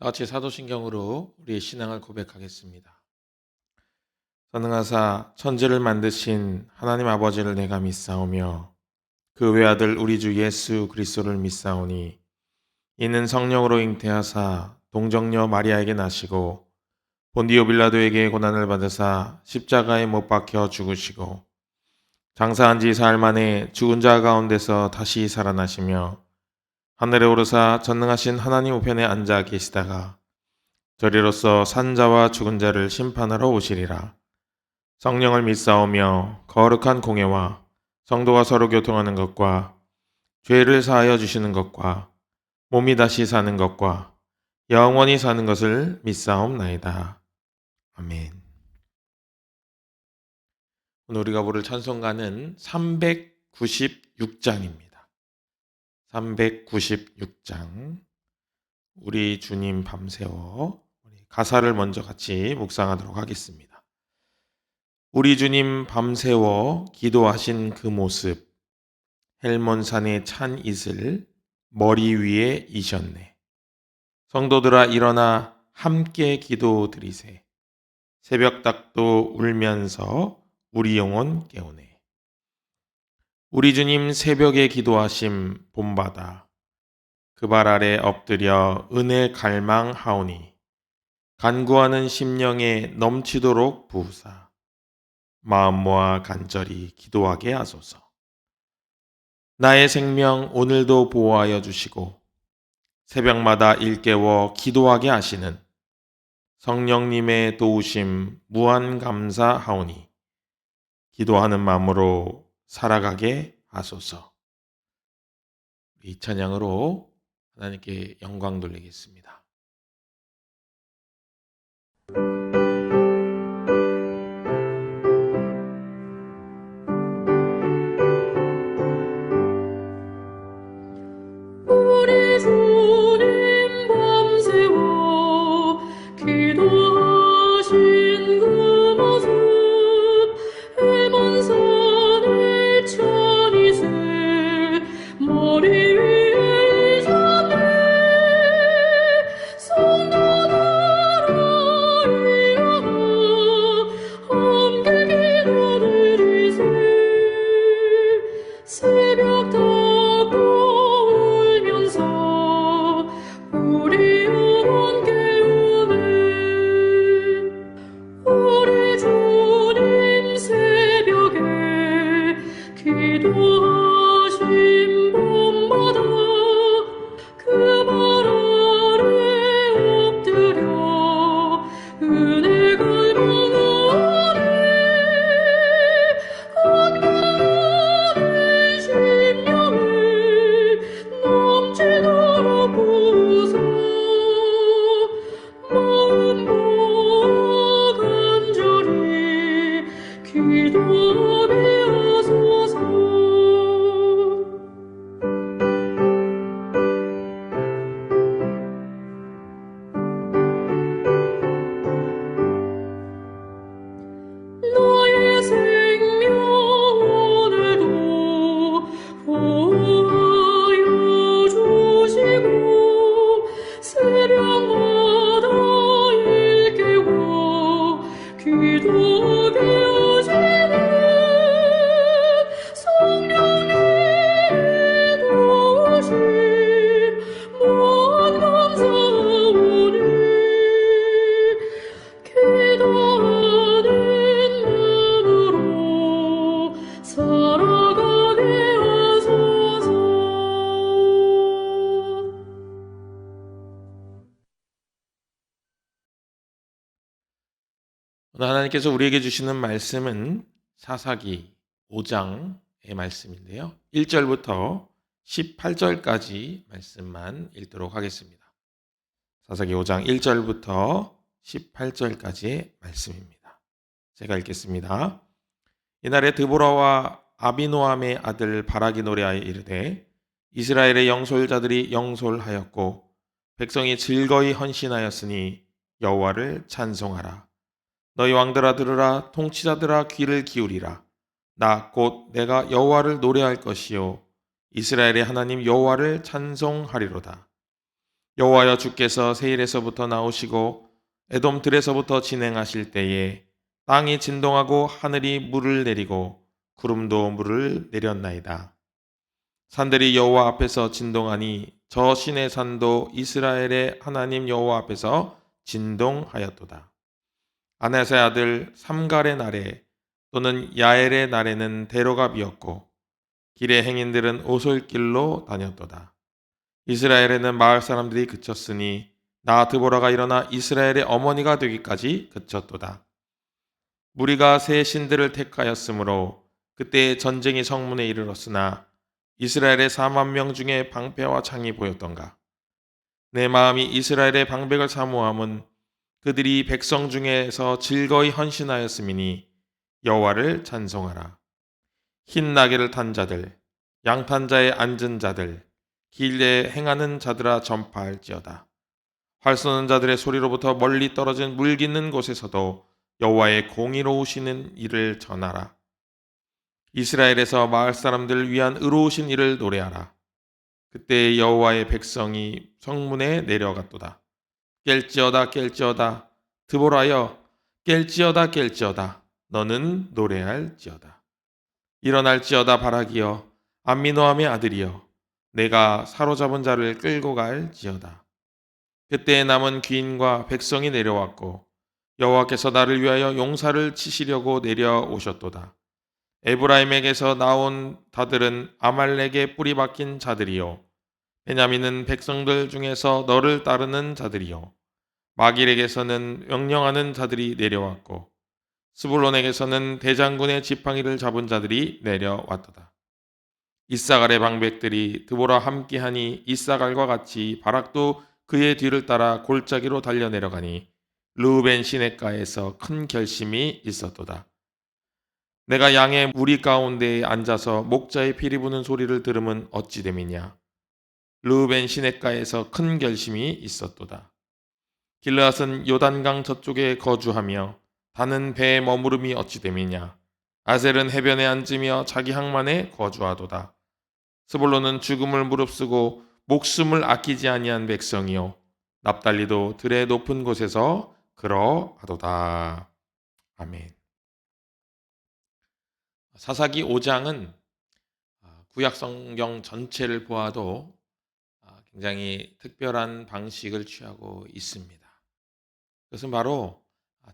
다 같이 사도신경으로 우리의 신앙을 고백하겠습니다. 전능하사 천지를 만드신 하나님 아버지를 내가 믿사오며 그 외아들 우리 주 예수 그리스도를 믿사오니 이는 성령으로 잉태하사 동정녀 마리아에게 나시고 본디오 빌라도에게 고난을 받으사 십자가에 못 박혀 죽으시고 장사한 지 사흘 만에 죽은 자 가운데서 다시 살아나시며 하늘에 오르사 전능하신 하나님 우편에 앉아 계시다가 저리로서 산자와 죽은 자를 심판하러 오시리라. 성령을 믿사오며 거룩한 공예와 성도가 서로 교통하는 것과 죄를 사하여 주시는 것과 몸이 다시 사는 것과 영원히 사는 것을 믿사옵나이다. 아멘. 오늘 우리가 부를 찬송가는 396장입니다. 396장. 우리 주님 밤새워. 가사를 먼저 같이 묵상하도록 하겠습니다. 우리 주님 밤새워 기도하신 그 모습, 헬몬산의 찬 이슬 머리 위에 이셨네. 성도들아 일어나 함께 기도드리세. 새벽닭도 울면서 우리 영혼 깨우네. 우리 주님 새벽에 기도하심 본받아 그 발 아래 엎드려 은혜 갈망하오니 간구하는 심령에 넘치도록 부으사 마음 모아 간절히 기도하게 하소서. 나의 생명 오늘도 보호하여 주시고 새벽마다 일깨워 기도하게 하시는 성령님의 도우심 무한 감사하오니 기도하는 마음으로 살아가게 하소서. 이 찬양으로 하나님께 영광 돌리겠습니다. 우리 주님 밤새워 기도하신 그 모습 헬몬 산의 찬 이슬 머리 위에 이셨네. 성도들아 일어나 함께 기도드리세. 새벽 닭도 울면서 우리 영혼 깨우네. 우리 주님 새벽에 기도하신 본받아 그 발 아래 엎드려 은혜 갈망하네. 간구하는 심령에 넘치도록 부으사 마음 모아 간절히 기도하게 하소서. 나의 생명 오늘도 보호하여 주시고 새벽마다 일깨워 기도하게 하시는 성령님의 도우심 무한 감사하오니 기도하는 마음으로 살아가게 하소서. 오늘 하나님께서 우리에게 주시는 말씀은 사사기 5장의 말씀인데요. 1절부터 18절까지 말씀만 읽도록 하겠습니다. 사사기 5장 1절부터 18절까지의 말씀입니다. 제가 읽겠습니다. 이날에 드보라와 아비노함의 아들 바락이 노래하여 이르되 이스라엘의 영솔자들이 영솔하였고 백성이 즐거이 헌신하였으니 여호와를 찬송하라. 너희 왕들아 들으라. 통치자들아 귀를 기울이라. 나 곧 내가 여호와를 노래할 것이요 이스라엘의 하나님 여호와를 찬송하리로다. 여호와여 주께서 세일에서부터 나오시고 에돔 들에서부터 진행하실 때에 땅이 진동하고 하늘이 물을 내리고 구름도 물을 내렸나이다. 산들이 여호와 앞에서 진동하니 저 신의 산도 이스라엘의 하나님 여호와 앞에서 진동하였도다. 아나스의 아들 삼갈의 날에 또는 야엘의 날에는 대로가 비었고 길의 행인들은 오솔길로 다녔도다. 이스라엘에는 마을 사람들이 그쳤으니 나 드보라가 일어나 이스라엘의 어머니가 되기까지 그쳤도다. 무리가 새 신들을 택하였으므로 그때 전쟁이 성문에 이르렀으나 이스라엘의 4만 명 중에 방패와 창이 보였던가. 내 마음이 이스라엘의 방백을 사모함은 그들이 백성 중에서 즐거이 헌신하였음이니 여호와를 찬송하라. 흰 나귀를 탄 자들, 양탄 자에 앉은 자들, 길에 행하는 자들아 전파할지어다. 활 쏘는 자들의 소리로부터 멀리 떨어진 물 깃는 곳에서도 여호와의 공의로우시는 일을 전하라. 이스라엘에서 마을 사람들을 위한 의로우신 일을 노래하라. 그때 여호와의 백성이 성문에 내려갔도다. 깰지어다 깰지어다 드보라여 깰지어다 깰지어다 너는 노래할지어다. 일어날지어다 바라기여 암미노함의 아들이여 내가 사로잡은 자를 끌고 갈지어다. 그때 남은 귀인과 백성이 내려왔고 여호와께서 나를 위하여 용사를 치시려고 내려오셨도다. 에브라임에게서 나온 다들은 아말렉의 뿌리 박힌 자들이요 베냐민은 백성들 중에서 너를 따르는 자들이요 마길에게서는 명령하는 자들이 내려왔고 스불론에게서는 대장군의 지팡이를 잡은 자들이 내려왔도다. 이사갈의 방백들이 드보라 함께하니 이사갈과 같이 바락도 그의 뒤를 따라 골짜기로 달려 내려가니 르우벤 시냇가에서 큰 결심이 있었도다. 내가 양의 무리 가운데에 앉아서 목자의 피리 부는 소리를 들으면 어찌 됨이냐. 르우벤 시냇가에서 큰 결심이 있었도다. 길르앗은 요단강 저쪽에 거주하며 다는 배에 머무름이 어찌 됨이냐. 아셀은 해변에 앉으며 자기 항만에 거주하도다. 스불론은 죽음을 무릅쓰고 목숨을 아끼지 아니한 백성이요 납달리도 들의 높은 곳에서 그러하도다. 아멘. 사사기 5장은 구약 성경 전체를 보아도 굉장히 특별한 방식을 취하고 있습니다. 그것은 바로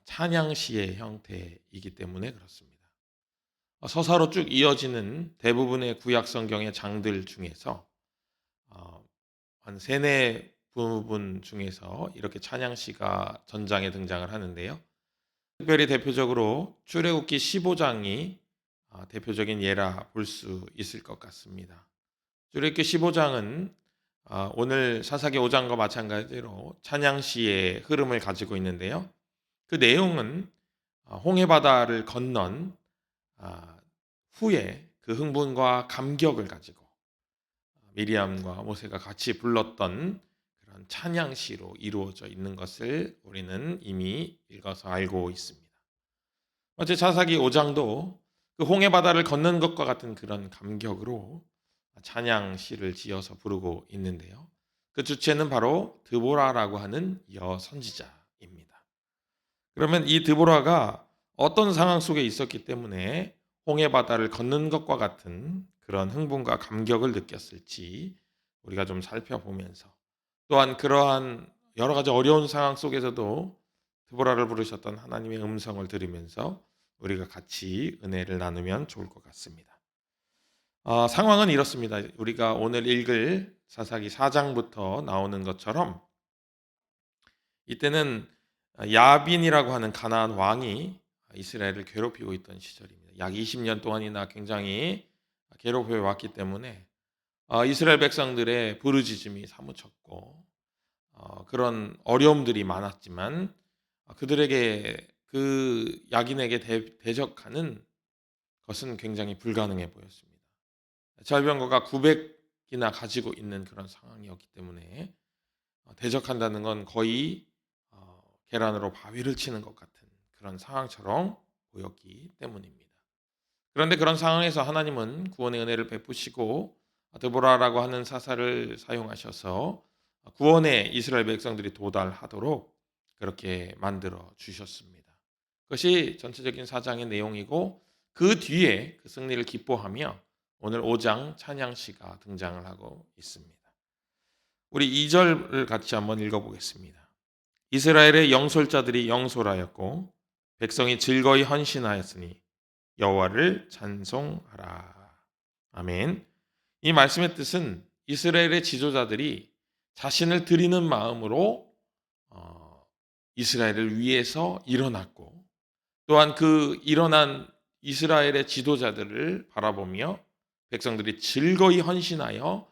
찬양시의 형태이기 때문에 그렇습니다. 서사로 쭉 이어지는 대부분의 구약 성경의 장들 중에서 한 세네 부분 중에서 이렇게 찬양시가 전장에 등장을 하는데요. 특별히 대표적으로 출애굽기 15장이 대표적인 예라 볼 수 있을 것 같습니다. 출애굽기 15장은 오늘 사사기 5장과 마찬가지로 찬양시의 흐름을 가지고 있는데요. 그 내용은 홍해 바다를 건넌 후에 그 흥분과 감격을 가지고 미리암과 모세가 같이 불렀던 그런 찬양시로 이루어져 있는 것을 우리는 이미 읽어서 알고 있습니다. 어째 사사기 5장도 그 홍해 바다를 건넌 것과 같은 그런 감격으로 찬양시를 지어서 부르고 있는데요. 그 주체는 바로 드보라라고 하는 여선지자입니다. 그러면 이 드보라가 어떤 상황 속에 있었기 때문에 홍해 바다를 건넌 것과 같은 그런 흥분과 감격을 느꼈을지 우리가 좀 살펴보면서 또한 그러한 여러 가지 어려운 상황 속에서도 드보라를 부르셨던 하나님의 음성을 들으면서 우리가 같이 은혜를 나누면 좋을 것 같습니다. 상황은 이렇습니다. 우리가 오늘 읽을 사사기 4장부터 나오는 것처럼 이때는 야빈이라고 하는 가나안 왕이 이스라엘을 괴롭히고 있던 시절입니다. 약 20년 동안이나 굉장히 괴롭혀 왔기 때문에 이스라엘 백성들의 부르짖음이 사무쳤고 그런 어려움들이 많았지만 그들에게 그 야긴에게 대적하는 것은 굉장히 불가능해 보였습니다. 절병거가 900이나 가지고 있는 그런 상황이었기 때문에 대적한다는 건 거의 계란으로 바위를 치는 것 같은 그런 상황처럼 보였기 때문입니다. 그런데 그런 상황에서 하나님은 구원의 은혜를 베푸시고 드보라라고 하는 사사를 사용하셔서 구원에 이스라엘 백성들이 도달하도록 그렇게 만들어 주셨습니다. 그것이 전체적인 사장의 내용이고 그 뒤에 그 승리를 기뻐하며 오늘 5장 찬양시가 등장을 하고 있습니다. 우리 2절을 같이 한번 읽어보겠습니다. 이스라엘의 영솔자들이 영솔하였고 백성이 즐거이 헌신하였으니 여호와를 찬송하라. 아멘. 이 말씀의 뜻은 이스라엘의 지도자들이 자신을 드리는 마음으로 이스라엘을 위해서 일어났고 또한 그 일어난 이스라엘의 지도자들을 바라보며 백성들이 즐거이 헌신하여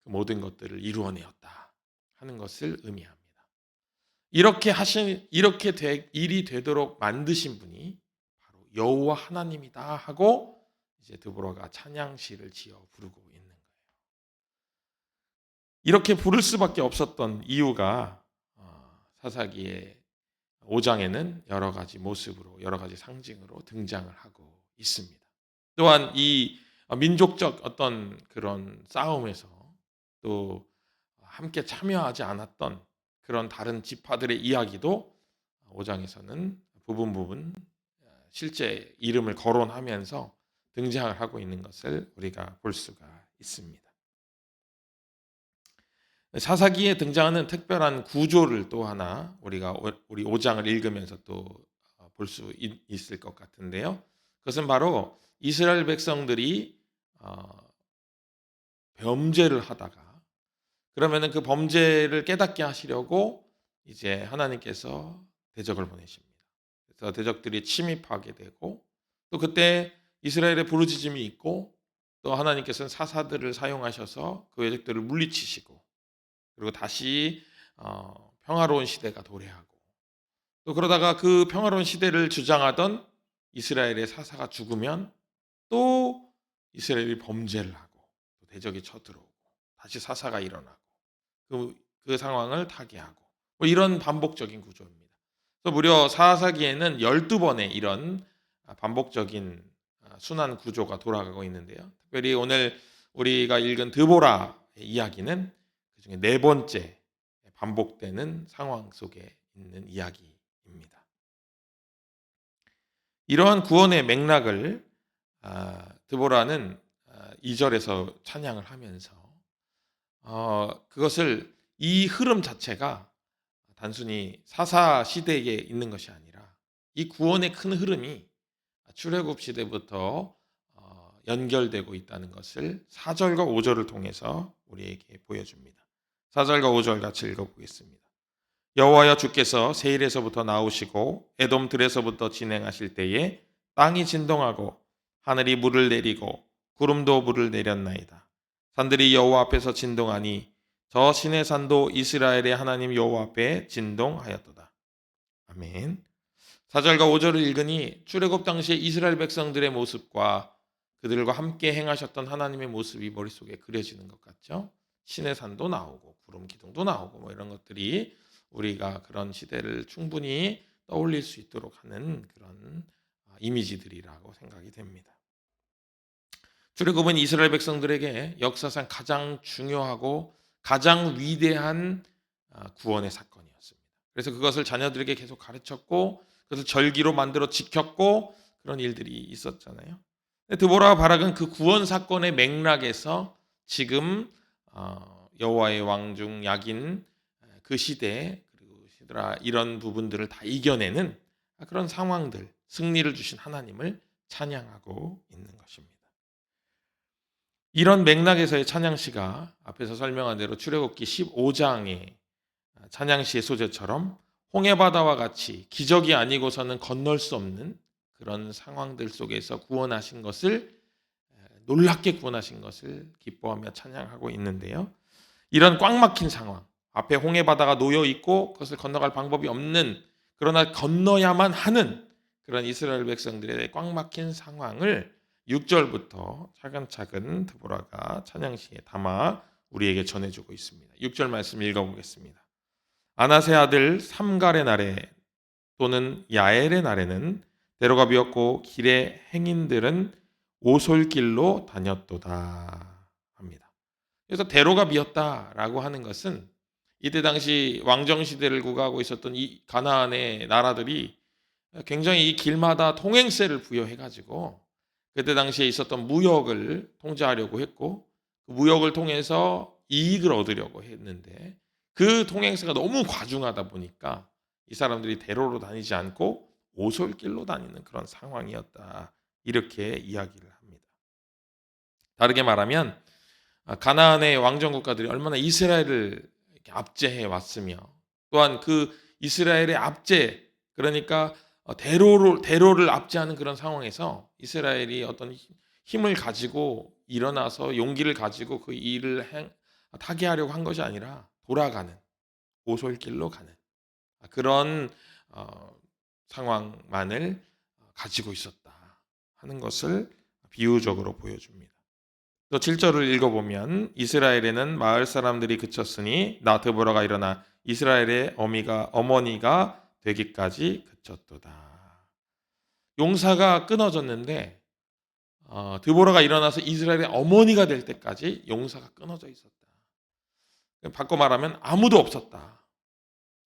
그 모든 것들을 이루어내었다 하는 것을 의미합니다. 이렇게 일이 되도록 만드신 분이 바로 여호와 하나님이다 하고 이제 드보라가 찬양시를 지어 부르고 있는 거예요. 이렇게 부를 수밖에 없었던 이유가 사사기의 5장에는 여러 가지 모습으로 여러 가지 상징으로 등장을 하고 있습니다. 또한 이 민족적 어떤 그런 싸움에서 또 함께 참여하지 않았던 그런 다른 지파들의 이야기도 5장에서는 부분 실제 이름을 거론하면서 등장을 하고 있는 것을 우리가 볼 수가 있습니다. 사사기에 등장하는 특별한 구조를 또 하나 우리가 우리 5장을 읽으면서 또 볼 수 있을 것 같은데요. 그것은 바로 이스라엘 백성들이 범죄를 하다가 그러면은 그 범죄를 깨닫게 하시려고 이제 하나님께서 대적을 보내십니다. 그래서 대적들이 침입하게 되고 또 그때 이스라엘의 부르짖음이 있고 또 하나님께서는 사사들을 사용하셔서 그 대적들을 물리치시고 그리고 다시 평화로운 시대가 도래하고 또 그러다가 그 평화로운 시대를 주장하던 이스라엘의 사사가 죽으면 또 이스라엘이 범죄를 하고 또 대적이 쳐들어오고 다시 사사가 일어나고 그 상황을 타개하고 뭐 이런 반복적인 구조입니다. 그래서 무려 사사기에는 12번의 이런 반복적인 순환 구조가 돌아가고 있는데요. 특별히 오늘 우리가 읽은 드보라의 이야기는 그중에 4번째 반복되는 상황 속에 있는 이야기입니다. 이러한 구원의 맥락을 드보라는 2절에서 찬양을 하면서 그것을 이 흐름 자체가 단순히 사사 시대에 있는 것이 아니라 이 구원의 큰 흐름이 출애굽 시대부터 연결되고 있다는 것을 4절과 5절을 통해서 우리에게 보여줍니다. 4절과 5절 같이 읽어보겠습니다. 여호와여 주께서 세일에서부터 나오시고 에돔 들에서부터 진행하실 때에 땅이 진동하고 하늘이 물을 내리고 구름도 물을 내렸나이다. 산들이 여호와 앞에서 진동하니 저 신의 산도 이스라엘의 하나님 여호와 앞에 진동하였도다. 아멘. 4절과 5절을 읽으니 출애굽 당시에 이스라엘 백성들의 모습과 그들과 함께 행하셨던 하나님의 모습이 머릿속에 그려지는 것 같죠. 신의 산도 나오고 구름 기둥도 나오고 뭐 이런 것들이 우리가 그런 시대를 충분히 떠올릴 수 있도록 하는 그런 이미지들이라고 생각이 됩니다. 출애굽은 이스라엘 백성들에게 역사상 가장 중요하고 가장 위대한 구원의 사건이었습니다. 그래서 그것을 자녀들에게 계속 가르쳤고 그것을 절기로 만들어 지켰고 그런 일들이 있었잖아요. 드보라와 바락은 그 구원 사건의 맥락에서 지금 여호와의 왕중 약인 그 시대 그리고 시드라 이런 부분들을 다 이겨내는 그런 상황들, 승리를 주신 하나님을 찬양하고 있는 것입니다. 이런 맥락에서의 찬양시가 앞에서 설명한 대로 출애굽기 15장의 찬양시의 소재처럼 홍해바다와 같이 기적이 아니고서는 건널 수 없는 그런 상황들 속에서 구원하신 것을 놀랍게 구원하신 것을 기뻐하며 찬양하고 있는데요. 이런 꽉 막힌 상황, 앞에 홍해바다가 놓여 있고 그것을 건너갈 방법이 없는 그러나 건너야만 하는 그런 이스라엘 백성들의 꽉 막힌 상황을 6절부터 차근차근 드보라가 찬양시에 담아 우리에게 전해주고 있습니다. 6절 말씀 읽어보겠습니다. 아나세 아들 삼갈의 날에 또는 야엘의 날에는 대로가 비었고 길의 행인들은 오솔길로 다녔도다 합니다. 그래서 대로가 비었다라고 하는 것은 이때 당시 왕정 시대를 구가하고 있었던 이 가나안의 나라들이 굉장히 이 길마다 통행세를 부여해 가지고 그때 당시에 있었던 무역을 통제하려고 했고 그 무역을 통해서 이익을 얻으려고 했는데 그 통행세가 너무 과중하다 보니까 이 사람들이 대로로 다니지 않고 오솔길로 다니는 그런 상황이었다. 이렇게 이야기를 합니다. 다르게 말하면 가나안의 왕정 국가들이 얼마나 이스라엘을 이렇게 압제해 왔으며 또한 그 이스라엘의 압제 그러니까 대로를 압제하는 그런 상황에서 이스라엘이 어떤 힘을 가지고 일어나서 용기를 가지고 그 일을 타개하려고 한 것이 아니라 돌아가는 오솔길로 가는 그런 상황만을 가지고 있었다 하는 것을 비유적으로 보여줍니다. 또 7절을 읽어보면 이스라엘에는 마을 사람들이 그쳤으니 나 드보라가 일어나 이스라엘의 어머니가 되기까지 그쳤도다. 용사가 끊어졌는데 드보라가 일어나서 이스라엘의 어머니가 될 때까지 용사가 끊어져 있었다. 바꿔 말하면 아무도 없었다.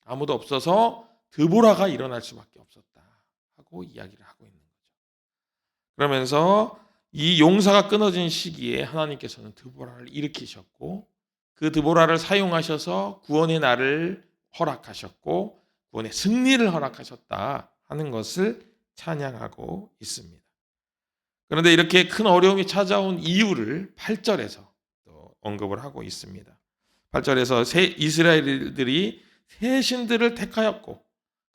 아무도 없어서 드보라가 일어날 수밖에 없었다 하고 이야기를 하고 있는 거죠. 그러면서 이 용사가 끊어진 시기에 하나님께서는 드보라를 일으키셨고 그 드보라를 사용하셔서 구원의 날을 허락하셨고 구원의 승리를 허락하셨다 하는 것을 찬양하고 있습니다. 그런데 이렇게 큰 어려움이 찾아온 이유를 8절에서 또 언급을 하고 있습니다. 8절에서 이스라엘들이 새 신들을 택하였고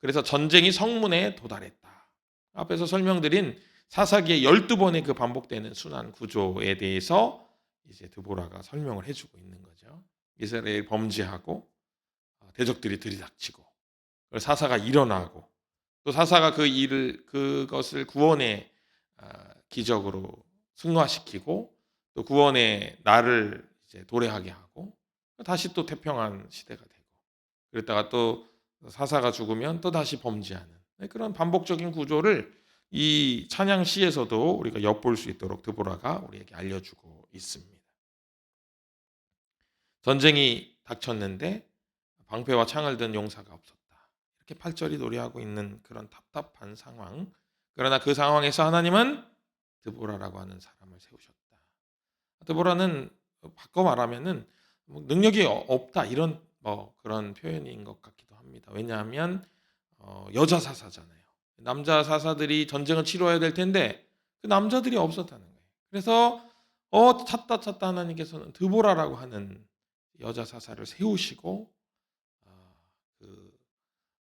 그래서 전쟁이 성문에 도달했다. 앞에서 설명드린 사사기의 12번의 그 반복되는 순환 구조에 대해서 이제 드보라가 설명을 해주고 있는 거죠. 이스라엘 범죄하고 대적들이 들이닥치고 사사가 일어나고 또 사사가 그것을 구원의 기적으로 승화시키고 또 구원의 날을 이제 도래하게 하고 다시 또 태평한 시대가 되고 그랬다가 또 사사가 죽으면 또 다시 범죄하는 그런 반복적인 구조를 이 찬양 시에서도 우리가 엿볼 수 있도록 드보라가 우리에게 알려주고 있습니다. 전쟁이 닥쳤는데 방패와 창을 든 용사가 없었다. 이렇게 8절이 노래하고 있는 그런 답답한 상황. 그러나 그 상황에서 하나님은 드보라라고 하는 사람을 세우셨다. 드보라는 바꿔 말하면은 능력이 없다 이런 그런 표현인 것 같기도 합니다. 왜냐하면 여자 사사잖아요. 남자 사사들이 전쟁을 치러야 될 텐데 그 남자들이 없었다는 거예요. 그래서 찾다 하나님께서는 드보라라고 하는 여자 사사를 세우시고 그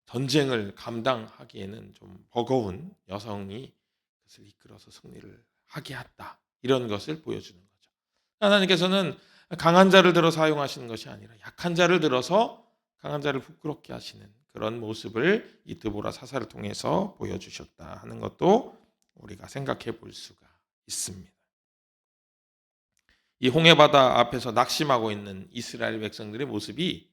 전쟁을 감당하기에는 좀 버거운 여성이 그것을 이끌어서 승리를 하게 했다. 이런 것을 보여주는 거죠. 하나님께서는 강한 자를 들어 사용하시는 것이 아니라 약한 자를 들어서 강한 자를 부끄럽게 하시는 그런 모습을 이 드보라 사사를 통해서 보여주셨다 하는 것도 우리가 생각해 볼 수가 있습니다. 이 홍해바다 앞에서 낙심하고 있는 이스라엘 백성들의 모습이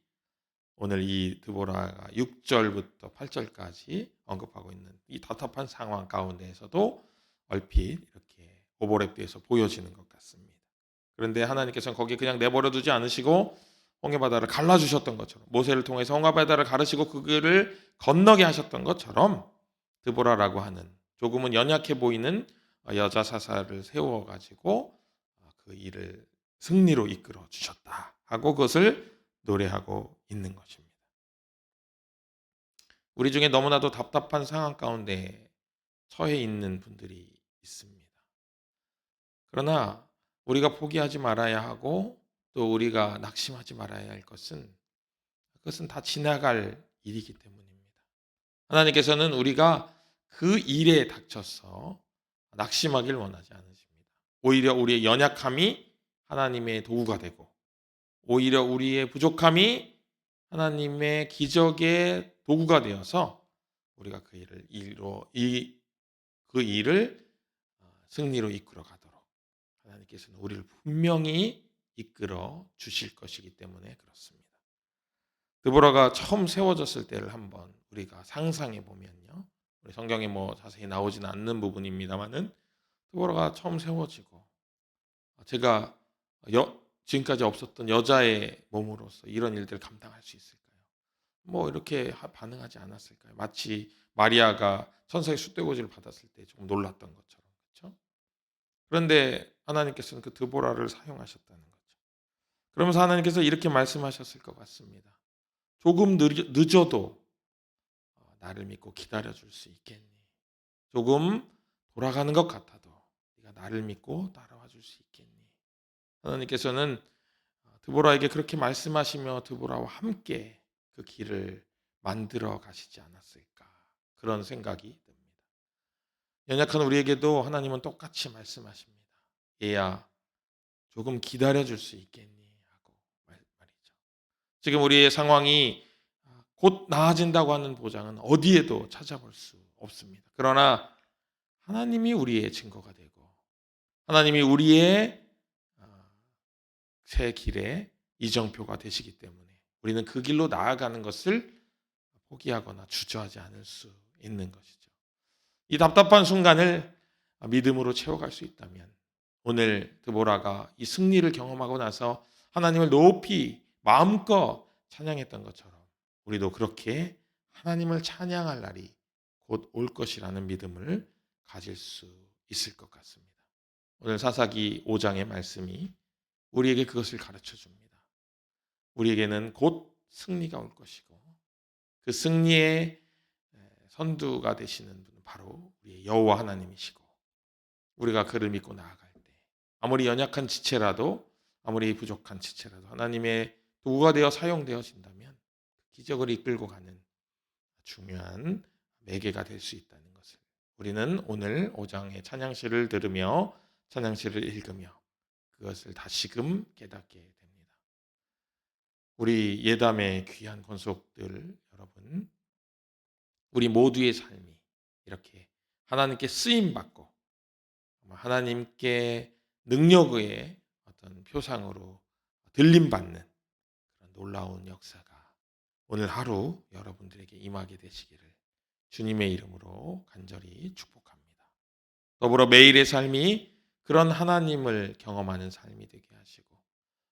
오늘 이 드보라가 6절부터 8절까지 언급하고 있는 이 답답한 상황 가운데에서도 얼핏 이렇게 오보렙에서 보여지는 것 같습니다. 그런데 하나님께서는 거기 그냥 내버려 두지 않으시고 홍해바다를 갈라주셨던 것처럼 모세를 통해서 홍해바다를 가르시고 그를 건너게 하셨던 것처럼 드보라라고 하는 조금은 연약해 보이는 여자 사사를 세워가지고 그 일을 승리로 이끌어 주셨다 하고 그것을 노래하고 있는 것입니다. 우리 중에 너무나도 답답한 상황 가운데 처해 있는 분들이 있습니다. 그러나 우리가 포기하지 말아야 하고 또 우리가 낙심하지 말아야 할 그것은 다 지나갈 일이기 때문입니다. 하나님께서는 우리가 그 일에 닥쳐서 낙심하길 원하지 않으십니다. 오히려 우리의 연약함이 하나님의 도구가 되고 오히려 우리의 부족함이 하나님의 기적의 도구가 되어서 우리가 그 일을 승리로 이끌어 가도록 하나님께서는 우리를 분명히 이끌어 주실 것이기 때문에 그렇습니다. 드보라가 처음 세워졌을 때를 한번 우리가 상상해 보면요. 우리 성경에 자세히 나오지는 않는 부분입니다만은 드보라가 처음 세워지고 제가 지금까지 없었던 여자의 몸으로서 이런 일들을 감당할 수 있을까요? 뭐 이렇게 반응하지 않았을까요? 마치 마리아가 천사의 숫대고지를 받았을 때 조금 놀랐던 것처럼. 그렇죠? 그런데 하나님께서는 그 드보라를 사용하셨다는 거죠. 그러면서 하나님께서 이렇게 말씀하셨을 것 같습니다. 조금 늦어도 나를 믿고 기다려줄 수 있겠니? 조금 돌아가는 것 같아도 네가 나를 믿고 따라와 줄 수 있겠니? 하나님께서는 드보라에게 그렇게 말씀하시며 드보라와 함께 그 길을 만들어 가시지 않았을까, 그런 생각이 듭니다. 연약한 우리에게도 하나님은 똑같이 말씀하십니다. 얘야, 조금 기다려줄 수 있겠니? 하고 말이죠. 지금 우리의 상황이 곧 나아진다고 하는 보장은 어디에도 찾아볼 수 없습니다. 그러나 하나님이 우리의 증거가 되고 하나님이 우리의 새 길의 이정표가 되시기 때문에 우리는 그 길로 나아가는 것을 포기하거나 주저하지 않을 수 있는 것이죠. 이 답답한 순간을 믿음으로 채워갈 수 있다면 오늘 드보라가 이 승리를 경험하고 나서 하나님을 높이 마음껏 찬양했던 것처럼 우리도 그렇게 하나님을 찬양할 날이 곧 올 것이라는 믿음을 가질 수 있을 것 같습니다. 오늘 사사기 5장의 말씀이 우리에게 그것을 가르쳐 줍니다. 우리에게는 곧 승리가 올 것이고 그 승리의 선두가 되시는 분은 바로 우리의 여호와 하나님이시고 우리가 그를 믿고 나아갈 때 아무리 연약한 지체라도 아무리 부족한 지체라도 하나님의 도구가 되어 사용되어진다면 기적을 이끌고 가는 중요한 매개가 될 수 있다는 것을 우리는 오늘 5장의 찬양시를 들으며 찬양시를 읽으며 그것을 다시금 깨닫게 됩니다. 우리 예담의 귀한 권속들 여러분, 우리 모두의 삶이 이렇게 하나님께 쓰임받고 하나님께 능력의 어떤 표상으로 들림받는 그런 놀라운 역사가 오늘 하루 여러분들에게 임하게 되시기를 주님의 이름으로 간절히 축복합니다. 더불어 매일의 삶이 그런 하나님을 경험하는 삶이 되게 하시고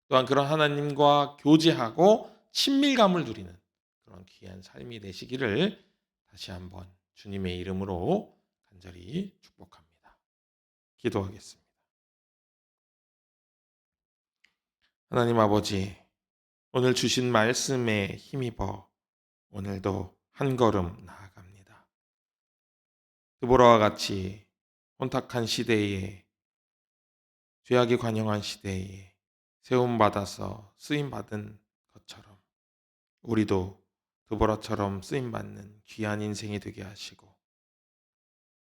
또한 그런 하나님과 교제하고 친밀감을 누리는 그런 귀한 삶이 되시기를 다시 한번 주님의 이름으로 간절히 축복합니다. 기도하겠습니다. 하나님 아버지, 오늘 주신 말씀에 힘입어 오늘도 한 걸음 나아갑니다. 드보라와 같이 혼탁한 시대에 죄악이 관영한 시대에 세움받아서 쓰임받은 것처럼 우리도 드보라처럼 쓰임받는 귀한 인생이 되게 하시고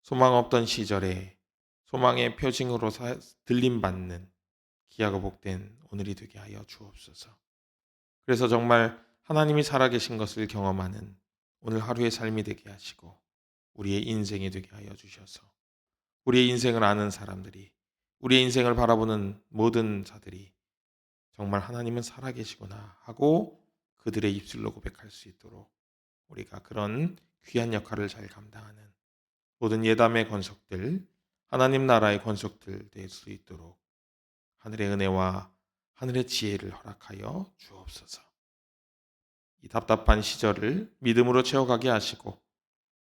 소망 없던 시절에 소망의 표징으로 들림받는 귀하고 복된 오늘이 되게 하여 주옵소서. 그래서 정말 하나님이 살아계신 것을 경험하는 오늘 하루의 삶이 되게 하시고 우리의 인생이 되게 하여 주셔서 우리의 인생을 아는 사람들이 우리의 인생을 바라보는 모든 자들이 정말 하나님은 살아계시구나 하고 그들의 입술로 고백할 수 있도록 우리가 그런 귀한 역할을 잘 감당하는 모든 예담의 권속들, 하나님 나라의 권속들 될 수 있도록 하늘의 은혜와 하늘의 지혜를 허락하여 주옵소서. 이 답답한 시절을 믿음으로 채워가게 하시고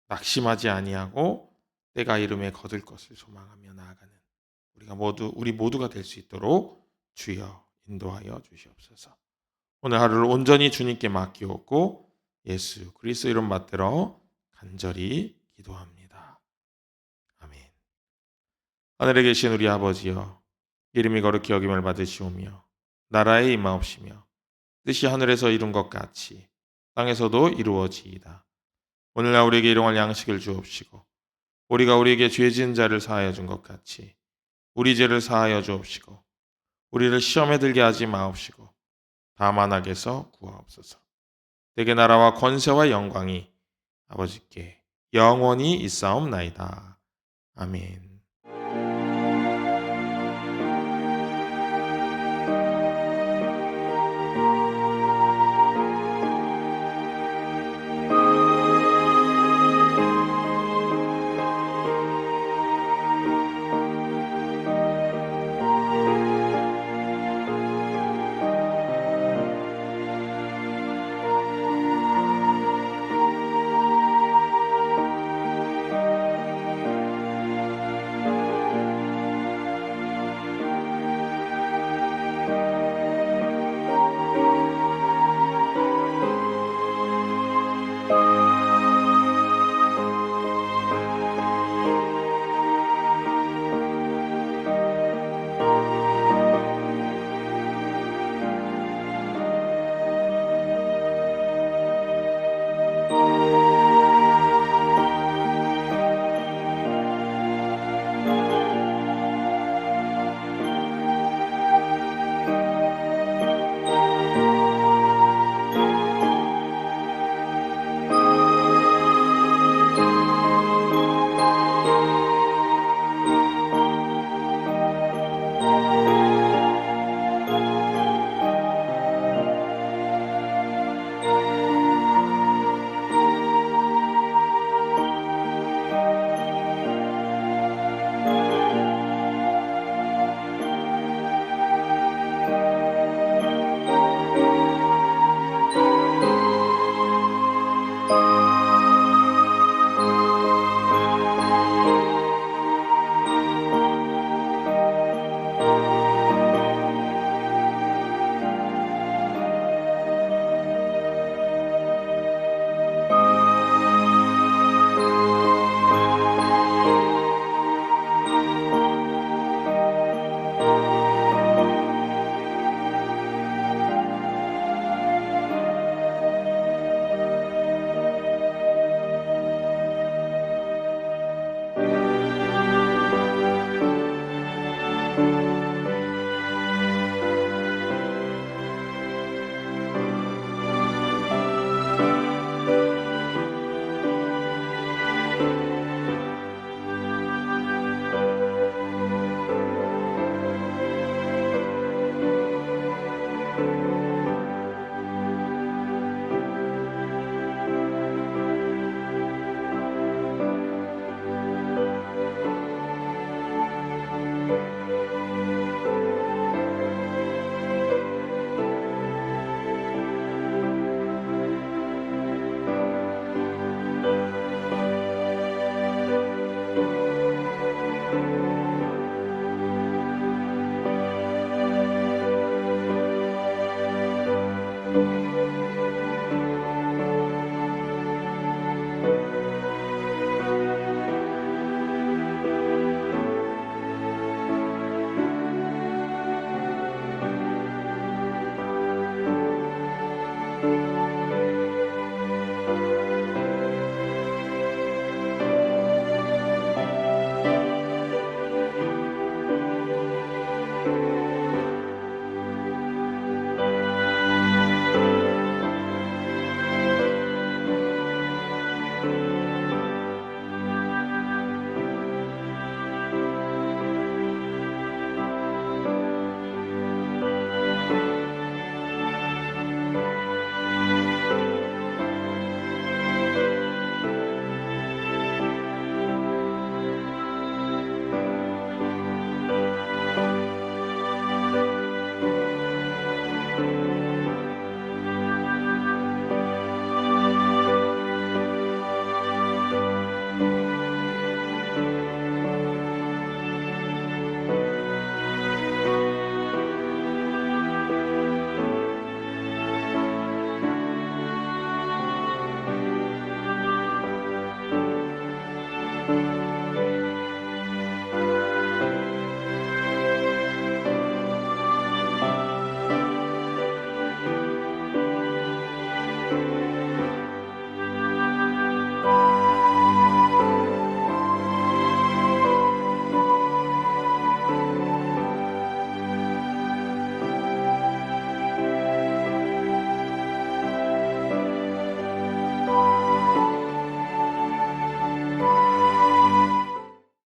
낙심하지 아니하고 때가 이름에 거둘 것을 소망하며 나아가는 우리 모두가 될 수 있도록 주여 인도하여 주시옵소서. 오늘 하루를 온전히 주님께 맡기옵고 예수 그리스도 이름 받들어 간절히 기도합니다. 아멘. 하늘에 계신 우리 아버지여, 이름이 거룩히 여김을 받으시오며 나라에 임하옵시며 뜻이 하늘에서 이룬 것 같이 땅에서도 이루어지이다. 오늘날 우리에게 일용할 양식을 주옵시고 우리가 우리에게 죄 지은 자를 사하여 준 것 같이 우리 죄를 사하여 주옵시고 우리를 시험에 들게 하지 마옵시고 다만 악에서 구하옵소서. 대개 나라와 권세와 영광이 아버지께 영원히 있사옵나이다. 아멘.